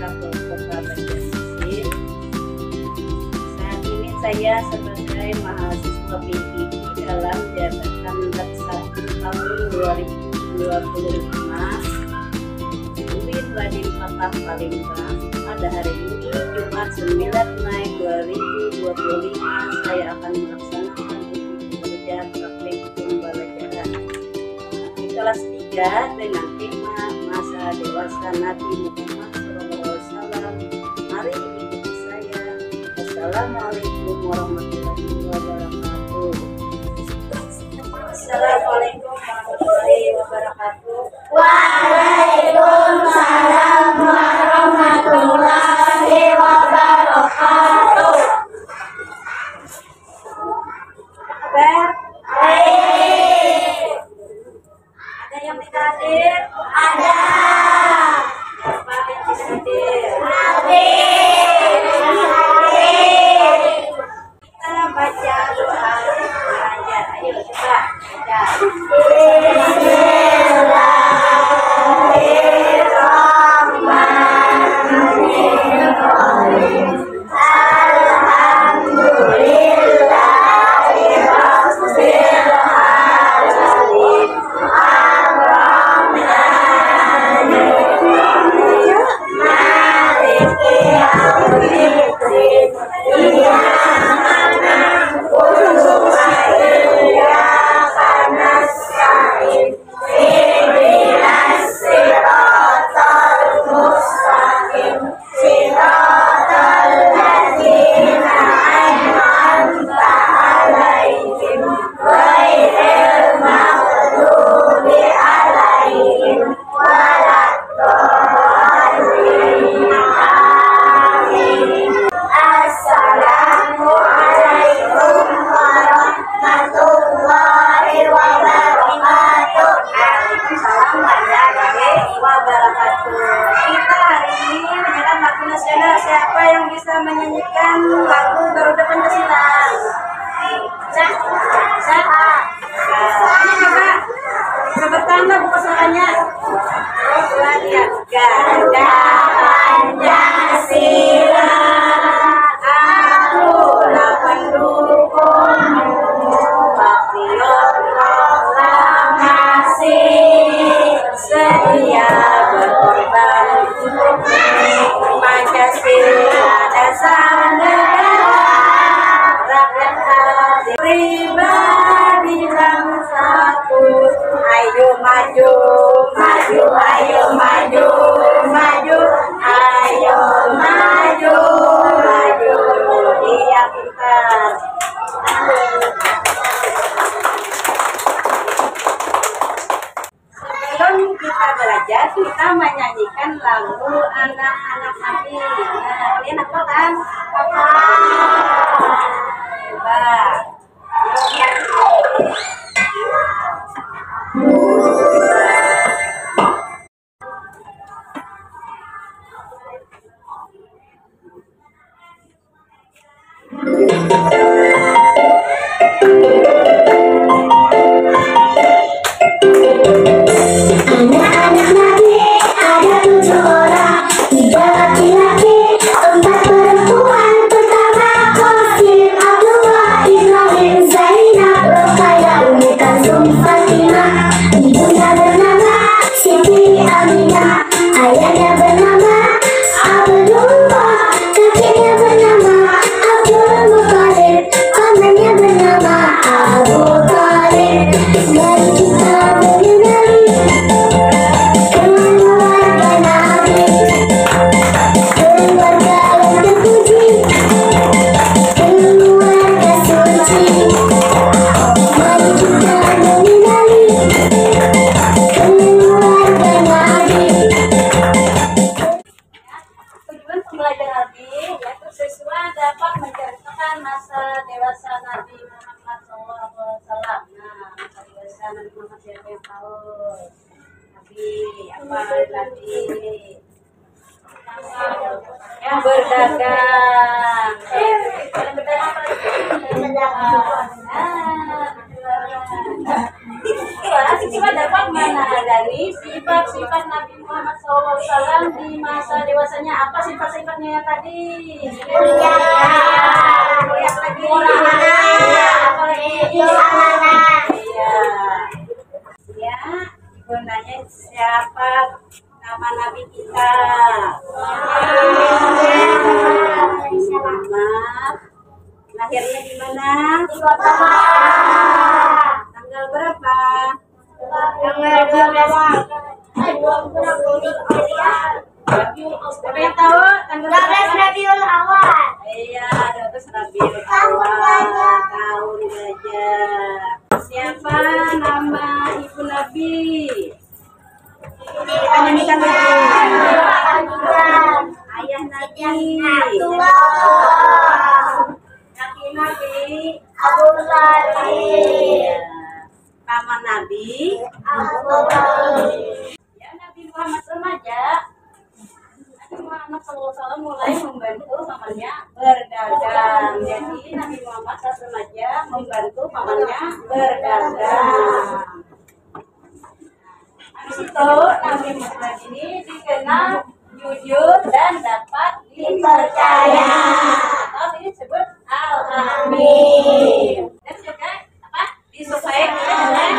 Kapol Kota Banjarmasin. Saat ini saya sebagai mahasiswa PIB dalam jabatan Laksana tahun 2025 UIN Raden Fatah Palembang. Pada hari ini Jumat 9 Mei 2025 saya akan melaksanakan uji kerja praktik pembelajaran di kelas 3 dengan tema masa dewasa Nabi Muhammad SAW. Mari ikuti saya. Assalamualaikum warahmatullahi wabarakatuh. Assalamualaikum warahmatullahi wabarakatuh. Waalaikumsalam warahmatullahi wabarakatuh. Kabar? Baik. Ada yang tidak hadir? Ada. Siapa yang tidak hadir? Hadir. Kita baca doa belajar. Ayo coba baca. Kita hari ini menyanyikan lagu nasional. Siapa yang bisa menyanyikan lagu Garuda Pancasila? Ini coba sebutan buku suaranya. Ya, Garuda Pancasila, akulah pendukungmu, patriot proklamasi, setia berkorban untuk Pancasila dasar negara, rakyat adil, pribadi bangsaku. Ayo maju, maju, ayo maju, maju, ayo maju, maju, dia pintar. Sebelum kita belajar, kita menyanyikan lagu anak-anak Nabi. Nah, kalian hafal kan? Coba. Anak-anak Nabi ada 7 orang, 3 laki-laki, 4 perempuan. Pertama Qasim, Abdullah, Ibrahim, Zainab, Ruqayyah, Umi Kalsum, Fatimah. Ibunya bernama Siti Aminah, ayahnya bernama Abdullah, kakeknya bernama Abdul Muthalib, pamannya bernama Abu Thalib. Mari kita mengenali keluarga Nabi, keluarga yang terpuji, keluarga suci. Mari kita mengenali keluarga Nabi. Tujuan pembelajaran ini yaitu siswa dapat menceritakan masa dewasa Nabi Muhammad SAW. Nah, masa dewasa Nabi Muhammad siapa yang tahu? Nabi apa tadi? Yang berdagang. Yang berdagang apa? Berdagang. Nah, siswa dapat Mana dari sifat-sifat Nabi Muhammad SAW di masa dewasanya? Apa sifat-sifatnya yang tadi? Mulia. Mulia lagi. Apa lagi? Iya. Ya, Ibu nanya siapa nama Nabi kita? Nabi Muhammad. Lahirnya di mana? Di kota Tanggal berapa? tanggal 12 Siapa yang tahu tanggal 12 Rabiul Awal. Iya, 12 Rabiul Awal. Tahun gajah. Siapa nama ibu Nabi? Panjangkan ayah Nabi. Kaki Nabi. Abu Talib. Paman Nabi. Abu Talib. Ya, Nabi Muhammad remaja. Nabi Muhammad SAW mulai membantu pamannya berdagang. Jadi Nabi Muhammad saat remaja membantu pamannya berdagang. Habis itu Nabi Muhammad ini dikenal jujur dan dapat dipercaya. Atau disebut Al-Amin. Dan juga apa? Disukai oleh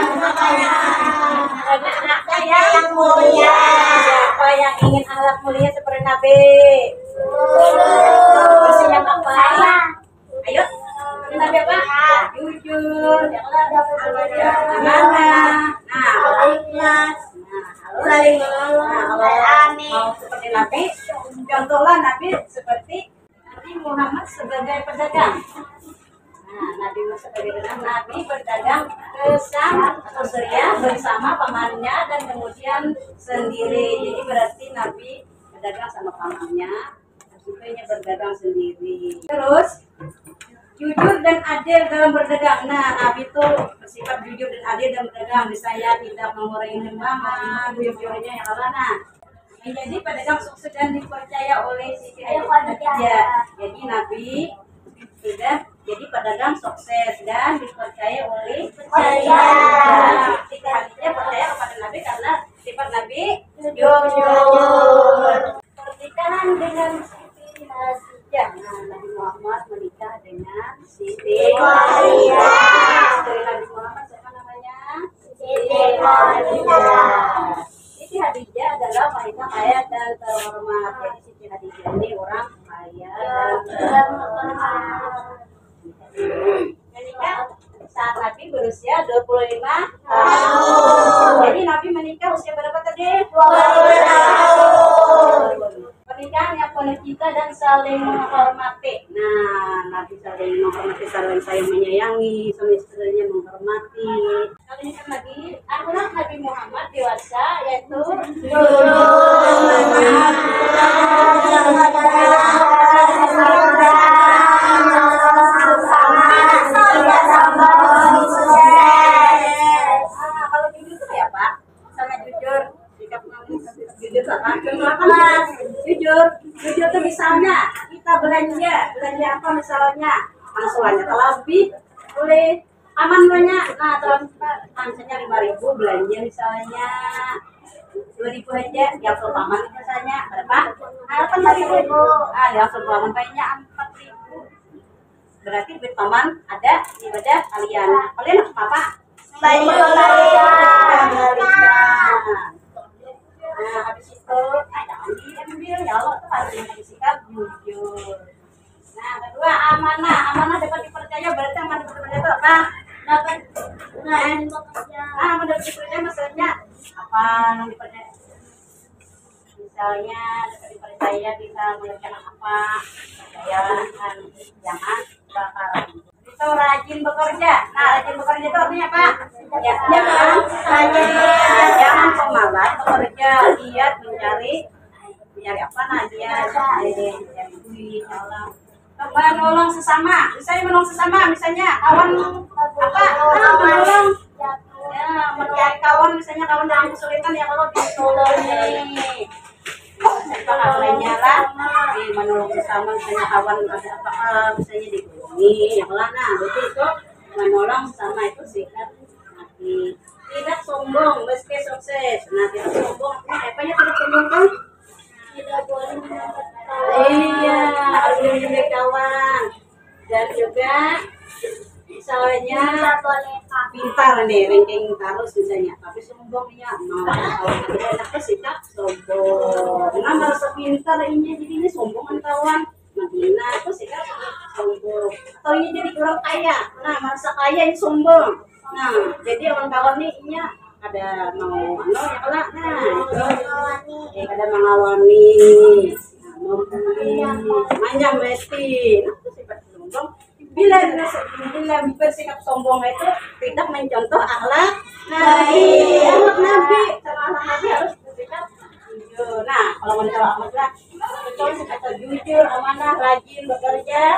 anak-anaknya yang mulia. Siapa yang ingin akhlak mulia seperti Nabi? Terus yang apa? Ayo, ini Nabi apa? Jujur, amanah. Mau seperti Nabi, contohlah Nabi seperti Nabi Muhammad sebagai pedagang. Nah, Nabi Muhammad sebagai pedagang, Nabi berdagang bersama pamannya dan kemudian sendiri. Jadi berarti Nabi berdagang sama pamannya, supaya berdagang sendiri. Terus jujur dan adil dalam berdagang. Nah, Nabi itu bersifat jujur dan adil dalam berdagang. Misalnya tidak mengurangi timbangan, jujurnya yang mana. Menjadi pedagang sukses dan dipercaya oleh Siti Khadijah. Jadi Nabi sudah jadi pedagang sukses dan dipercaya oleh Siti Khadijah percaya kepada Nabi karena sifat Nabi jujur. Pernikahan dengan Siti Khadijah. Nah, Nabi Muhammad menikah dengan Siti Khadijah. Istri Nabi Muhammad siapa namanya? Siti Khadijah. Siti Khadijah adalah wanita kaya dan terhormat. Jadi Siti Khadijah ini orang kaya dan terhormat. Menikah saat Nabi berusia 25 tahun. Jadi Nabi menikah usia berapa tadi? 20 tahun. Pernikahan yang penuh cinta dan saling menghormati. Nah, Nabi saling menghormati, saling menyayangi, suami istrinya menghormati. Kali ini kan lagi anak Nabi Muhammad dewasa yaitu kalau jujur tuh ya Pak, sangat jujur. Jujur apa? Jujur tuh misalnya kita belanja apa misalnya angsurannya lebih boleh aman banyak. Nah terus misalnya 5.000 belanja misalnya 2.000 aja yang aman misalnya berapa? 8.000. Yang aman banyak 4.000. Berarti duit paman ada di wadah kalian. Kalian apa? Nah, habis itu diambil ya Allah tuh harus bersikap jujur. Nah, kedua amanah dapat dipercaya. Berarti amanah dapat dipercaya itu apa? Dapat amanah dapat dipercaya maksudnya apa yang dipercaya? Misalnya dapat dipercaya bisa melakukan apa? Jangan bakaran. Itu rajin bekerja. Nah, rajin bekerja itu artinya apa? Jangan pemalas bekerja, giat mencari apa? Dia mencari duit. Menolong sesama, misalnya kawan apa? Menolong kawan, misalnya kawan dalam kesulitan ya kalau ditolongi. Lainnya lah, menolong sesama, misalnya kawan ada apa, misalnya ditolongi, yang lain. Nah, berarti itu menolong sesama itu sikap Nabi. tidak sombong meski sukses. Nah, tidak sombong apa ya, tidak sombong kan? Tidak boleh mendapat Iya, harus menjadi kawan. Dan juga misalnya tidak boleh pintar nih, ranking harus misalnya, tapi sombongnya kalau anaknya sikap sombong. Nah, merasa pintar ini jadinya sombongan kawan. Nah, itu sikap sombong. Atau ini jadi kurang kaya. Nah, merasa kaya ini sombong. Nah, jadi orang kawan nih nya ada mau ya kalau ada mengawani, membuli, manjang beti. Nah, itu sifat sombong. Bila bersikap sombong itu tidak mencontoh akhlak Nabi. Akhlak Nabi, sama akhlak Nabi harus bersikap jujur. Nah, kalau mencontoh akhlak, contoh sikap jujur, amanah, rajin bekerja,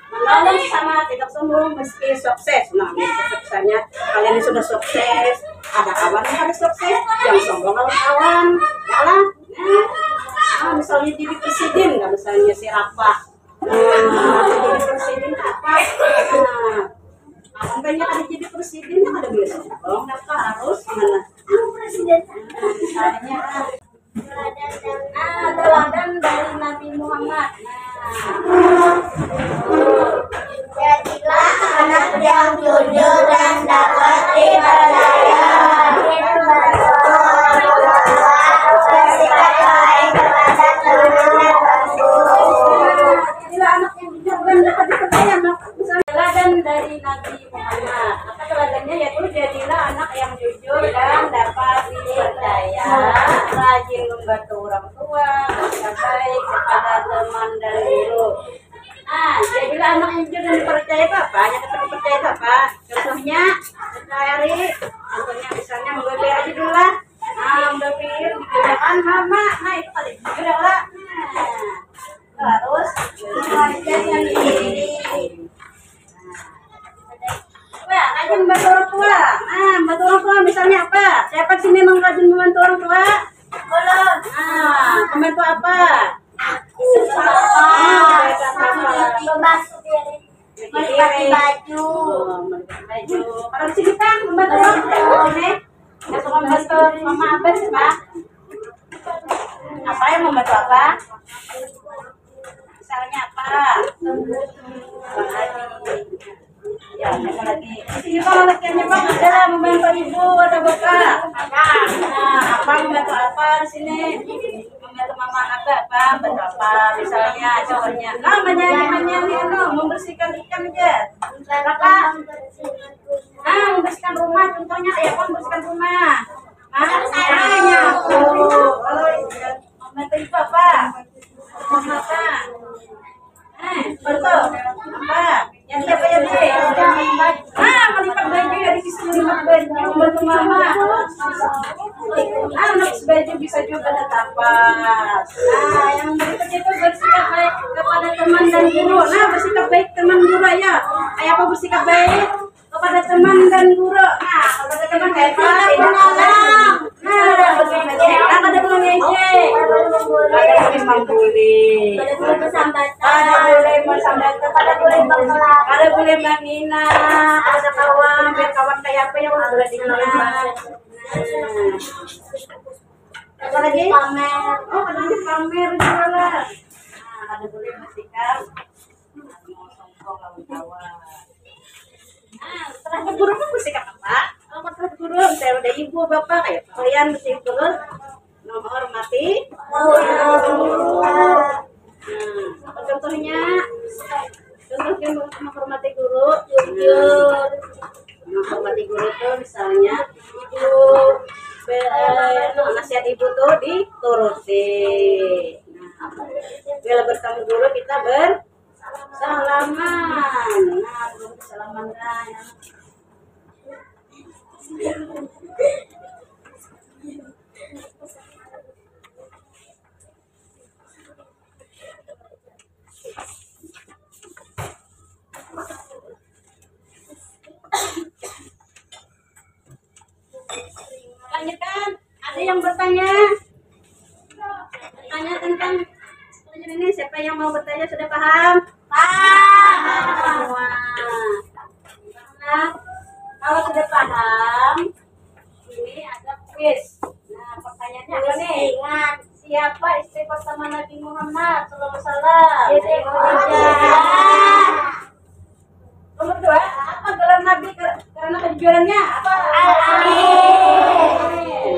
menolong sama tidak sombong meski sukses. Nah, kesuksesannya kalian sudah sukses, ada kawan yang harus sukses, yang sombong kawan, ya lah. Nah, misalnya jadi presiden, nggak misalnya si Rafa. Nah, jadi presiden apa? Nah, makanya ada jadi presiden yang ada boleh sombong, apa harus gimana? presiden. Misalnya, teladan dari Nabi Muhammad. Jadilah anak yang jujur dan dapat dipercaya. Bersikap baik kepada teman dan Jadilah anak yang jujur dan dapat dipercaya. Misalnya teladan dari Nabi Muhammad. Apa teladannya? Yaitu jadilah anak yang jujur dan dapat dipercaya, rajin membantu orang tua, bersikap baik kepada teman dan guru. Nah, jadilah anak yang jujur dan dipercaya itu apa? Yang dapat dipercaya itu apa? Contohnya, cari. Contohnya misalnya Mbak aja dulu lah. Nah, Mbak dikerjakan mama. Nah, itu paling jujur ya lah. Nah, terus yang ini. Wah, rajin membantu orang tua. Nah, membantu orang tua misalnya apa? Siapa sih memang rajin membantu orang tua? belum. Nah, membantu apa? Melipati baju. Baju. Kalau di sini kan membantu orang tua nih. Ya, suka membantu mama apa sih, Pak? Apa yang membantu apa? Misalnya apa? Ya, apa lagi? Di sini kalau latihannya Bang adalah membantu ibu atau bapak. Nah, apa membantu apa di sini? Membantu mama apa? Bantu apa? Misalnya contohnya, namanya membersihkan ikan aja. Kakak, membersihkan rumah. Contohnya kayak apa? Membersihkan rumah. Hanya kalau membantu ibu apa? Mama apa? Betul. Apa? Yang siapa ya, Dek? Melipat baju ya, di sini melipat baju, membantu mama. Anak baju bisa juga tetapas. Nah, yang berikut itu bersikap baik kepada teman dan guru. Nah, bersikap baik teman guru ya. Kayak apa bersikap baik kepada teman dan guru? Nah, kepada teman kayak apa? Ada mengejek, ada boleh membuli, ada boleh bersambatan, ada boleh menghina, ada kawan, kawan kayak apa yang boleh dihina. Apa lagi? Pamer. Oh, ada lagi pamer juga lah. Nah, ada boleh bersikap mau sombong lawan kawan. Nah, setelah berguru kan bersikap apa? Kalau berguru, saya udah ibu bapak kayak kalian mesti terus menghormati. Apa contohnya? Contohnya menghormati guru, jujur. Menghormati guru itu misalnya ibu nasihat ibu tuh dituruti. Nah, bila bertemu guru kita bersalaman. Nah, bersalaman kan. Lanjutkan. Ada yang bertanya? Bertanya tentang ini, siapa yang mau bertanya sudah paham? Paham semua. Nah, kalau sudah paham, sini ada kuis. Nah, pertanyaannya apa nih? Ingat. Siapa istri pertama Nabi Muhammad SAW? Siti Khadijah. Nomor 2, apa gelar Nabi karena kejujurannya? Apa? Al-Amin.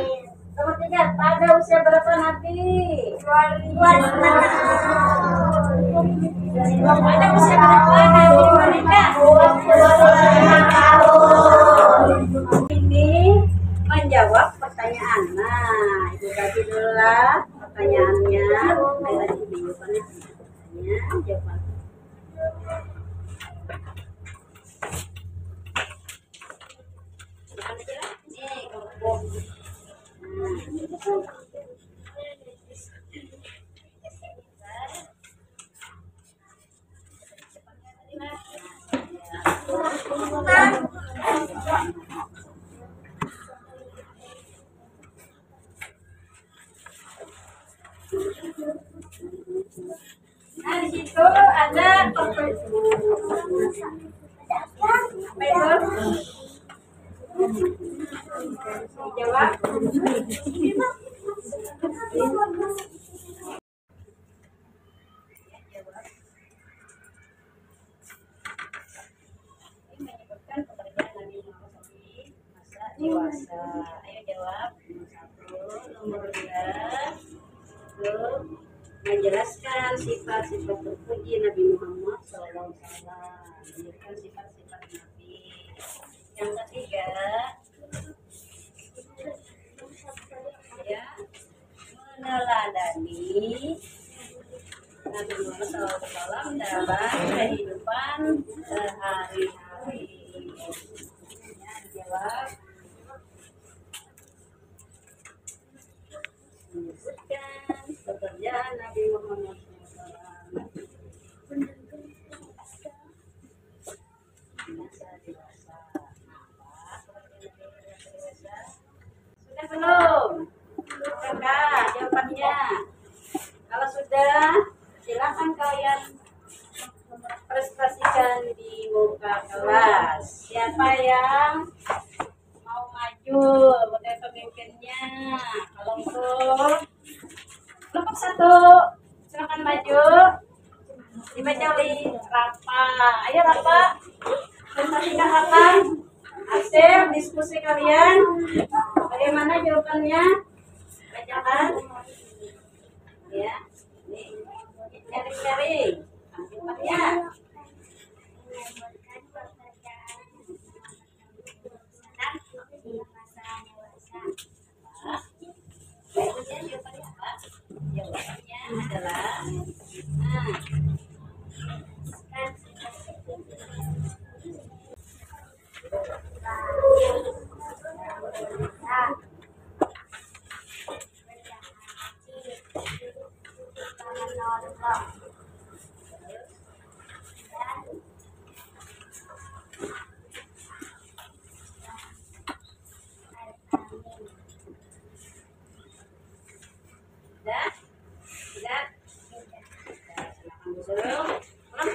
Nomor 3, pada usia berapa Nabi? 25 Pada usia berapa Nabi menikah? 25 tahun. Ini menjawab pertanyaan. Nah, itu tadi dulu lah pertanyaannya. Tadi jawabannya. Jawaban. Nih, kelompok. Nah, di situ ada apa itu? Jawab. Menyebutkan pekerjaan Nabi Muhammad di masa dewasa. Ayo jawab. Nomor 2. Menjelaskan sifat-sifat terpuji Nabi Muhammad SAW. Menjelaskan sifat-sifat Nabi. Yang ketiga, ya, meneladani Nabi Muhammad SAW dalam kehidupan sehari-hari. Ya, jawab. Menyebutkan pekerjaan Nabi Muhammad SAW. Masa dewasa. Sudah belum? Sudah jawabannya. Kalau sudah, silakan kalian prestasikan di muka kelas. Siapa yang mau maju sebagai pemimpinnya? Kelompok 1, silakan maju. Dibaca oleh Rafa. Ayo Rafa, prestasikan Rafa. Hasil diskusi kalian, bagaimana jawabannya? Bacakan. Ya, nih, cari-cari jawabannya. Berikutnya jawabannya apa? Jawabannya adalah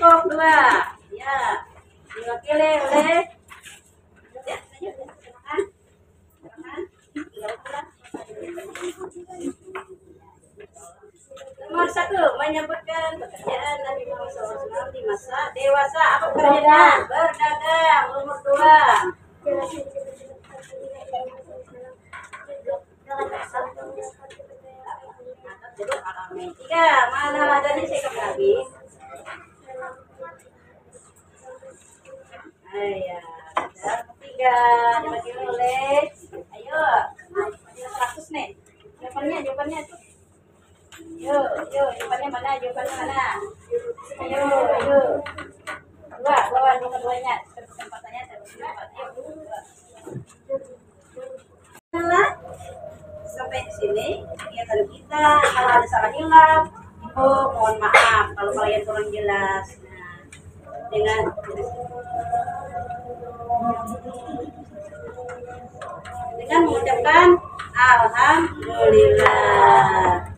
kelompok 2, ya, diwakili oleh nomor 1, menyebutkan pekerjaan Nabi Muhammad SAW di masa dewasa. Apa pekerjaan? Berdagang. Nomor 2. Tiga, mana adanya sikap Nabi? Ayah, ketiga dibagi oleh, ayo, 100 nih. Jawabannya tuh. Yuk, jawabannya mana? Ayo. Dua-duanya. Kesempatannya terus. Sampai di sini kegiatan kita. Kalau ada salah hilaf, Ibu mohon maaf kalau kalian kurang jelas. Nah, dengan mengucapkan alhamdulillah.